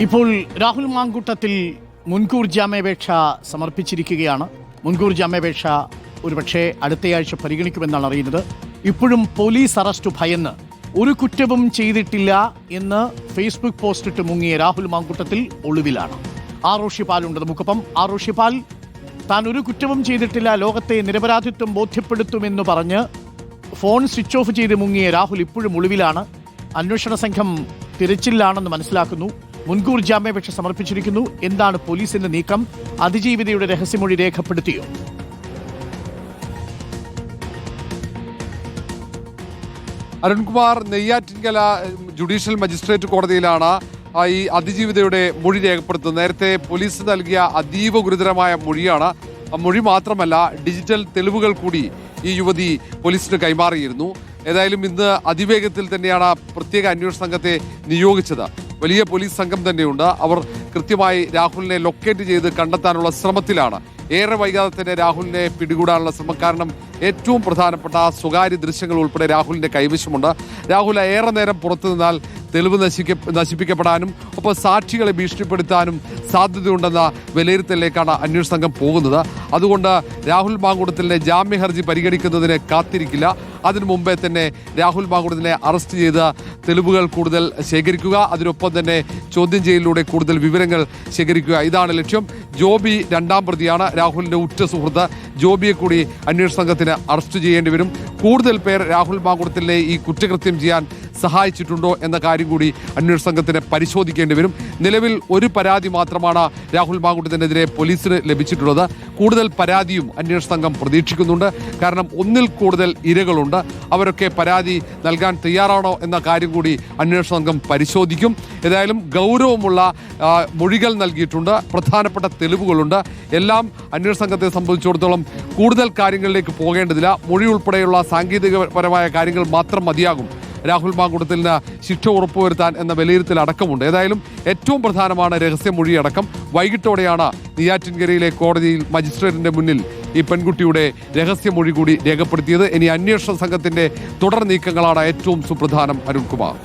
ഇപ്പോൾ രാഹുൽ മാങ്കൂട്ടത്തിൽ മുൻകൂർ ജാമ്യാപേക്ഷ സമർപ്പിച്ചിരിക്കുകയാണ്. മുൻകൂർ ജാമ്യാപേക്ഷ ഒരുപക്ഷെ അടുത്തയാഴ്ച പരിഗണിക്കുമെന്നാണ് അറിയുന്നത്. ഇപ്പോഴും പോലീസ് അറസ്റ്റ് ഭയന്ന് ഒരു കുറ്റവും ചെയ്തിട്ടില്ല എന്ന് ഫേസ്ബുക്ക് പോസ്റ്റിട്ട് മുങ്ങിയ രാഹുൽ മാങ്കൂട്ടത്തിൽ ഒളിവിലാണ്. ആറോഷിപ്പാലുണ്ട് നമുക്കൊപ്പം. ആറോഷിപ്പാൽ, താൻ ഒരു കുറ്റവും ചെയ്തിട്ടില്ല, ലോകത്തെ നിരപരാധിത്വം ബോധ്യപ്പെടുത്തുമെന്ന് പറഞ്ഞ് ഫോൺ സ്വിച്ച് ഓഫ് ചെയ്ത് മുങ്ങിയ രാഹുൽ ഇപ്പോഴും ഒളിവിലാണ്. അന്വേഷണ സംഘം തിരച്ചിലാണെന്ന് മനസ്സിലാക്കുന്നു. മുൻകൂർ ജാമ്യാപേക്ഷ സമർപ്പിച്ചിരിക്കുന്നു. എന്താണ് പോലീസിന്റെ നീക്കം? അതിജീവിതയുടെ രഹസ്യമൊഴി രേഖപ്പെടുത്തിയോ? അരുൺകുമാർ, നെയ്യാറ്റിൻകര ജുഡീഷ്യൽ മജിസ്ട്രേറ്റ് കോടതിയിലാണ് ഈ അതിജീവിതയുടെ മൊഴി രേഖപ്പെടുത്തുന്നത്. നേരത്തെ പോലീസ് നൽകിയ അതീവ ഗുരുതരമായ മൊഴിയാണ്. മൊഴി മാത്രമല്ല, ഡിജിറ്റൽ തെളിവുകൾ കൂടി ഈ യുവതി പോലീസിന് കൈമാറിയിരുന്നു. ഏതായാലും ഇന്ന് അതിവേഗത്തിൽ തന്നെയാണ് പ്രത്യേക അന്വേഷണ സംഘത്തെ നിയോഗിച്ചത്. വലിയ പോലീസ് സംഘം തന്നെയുണ്ട്. അവർ കൃത്യമായി രാഹുലിനെ ലൊക്കേറ്റ് ചെയ്ത് കണ്ടെത്താനുള്ള ശ്രമത്തിലാണ്. ഏറെ വൈകാതെ തന്നെ രാഹുലിനെ പിടികൂടാനുള്ള ശ്രമം. കാരണം ഏറ്റവും പ്രധാനപ്പെട്ട സ്വകാര്യ ദൃശ്യങ്ങൾ ഉൾപ്പെടെ രാഹുലിന്റെ കൈവശമുണ്ട്. രാഹുൽ ഏറെ നേരം പുറത്തു നിന്നാൽ തെളിവ് നശിപ്പിക്കപ്പെടാനും ഒപ്പം സാക്ഷികളെ ഭീഷണിപ്പെടുത്താനും സാധ്യതയുണ്ടെന്ന വിലയിരുത്തലിലേക്കാണ് അന്വേഷണ സംഘം പോകുന്നത്. അതുകൊണ്ട് രാഹുൽ മാങ്കൂട്ടത്തിലെ ജാമ്യ ഹർജി പരിഗണിക്കുന്നതിന് കാത്തിരിക്കില്ല. അതിനു മുമ്പേ തന്നെ രാഹുൽ മാങ്കൂട്ടത്തിനെ അറസ്റ്റ് ചെയ്ത് തെളിവുകൾ കൂടുതൽ ശേഖരിക്കുക, അതിനൊപ്പം തന്നെ ചോദ്യം ചെയ്യലിലൂടെ കൂടുതൽ വിവരങ്ങൾ ശേഖരിക്കുക, ഇതാണ് ലക്ഷ്യം. ജോബി രണ്ടാം പ്രതിയാണ്. രാഹുലിന്റെ ഉറ്റ സുഹൃത്ത് ജോബിയെ കൂടി അന്വേഷണ സംഘത്തിന് അറസ്റ്റ് ചെയ്യേണ്ടി വരും. കൂടുതൽ പേർ രാഹുൽ മാങ്കൂട്ടത്തിലെ ഈ കുറ്റകൃത്യം ചെയ്യാൻ സഹായിച്ചിട്ടുണ്ടോ എന്ന കാര്യം കൂടി അന്വേഷണ സംഘത്തിന് പരിശോധിക്കേണ്ടി വരും. നിലവിൽ ഒരു പരാതി മാത്രമാണ് രാഹുൽ മാങ്കൂട്ടത്തിനെതിരെ പോലീസിന് ലഭിച്ചിട്ടുള്ളത്. കൂടുതൽ പരാതിയും അന്വേഷണ സംഘം പ്രതീക്ഷിക്കുന്നുണ്ട്. കാരണം ഒന്നിൽ കൂടുതൽ ഇരകളുണ്ട്. അവരൊക്കെ പരാതി നൽകാൻ തയ്യാറാണോ എന്ന കാര്യം കൂടി അന്വേഷണ സംഘം പരിശോധിക്കും. ഏതായാലും ഗൗരവമുള്ള മൊഴികൾ നൽകിയിട്ടുണ്ട്, പ്രധാനപ്പെട്ട തെളിവുകളുണ്ട്. എല്ലാം അന്വേഷണ സംഘത്തെ സംബന്ധിച്ചിടത്തോളം കൂടുതൽ കാര്യങ്ങളിലേക്ക് പോകേണ്ടതില്ല. മൊഴി ഉൾപ്പെടെയുള്ള സാങ്കേതികപരമായ കാര്യങ്ങൾ മാത്രം മതിയാകും രാഹുൽ മാങ്കൂട്ടത്തിന് ശിക്ഷ ഉറപ്പുവരുത്താൻ എന്ന വിലയിരുത്തൽ അടക്കമുണ്ട്. ഏതായാലും ഏറ്റവും പ്രധാനമാണ് രഹസ്യമൊഴി അടക്കം. വൈകിട്ടോടെയാണ് നെയ്യാറ്റിൻകരയിലെ കോടതിയിൽ മജിസ്ട്രേറ്റിന്റെ മുന്നിൽ ഈ പെൺകുട്ടിയുടെ രഹസ്യമൊഴി കൂടി രേഖപ്പെടുത്തിയത്. ഇനി അന്വേഷണ സംഘത്തിന്റെ തുടർ നീക്കങ്ങളാണ് ഏറ്റവും സുപ്രധാനം. അരുൺകുമാർ.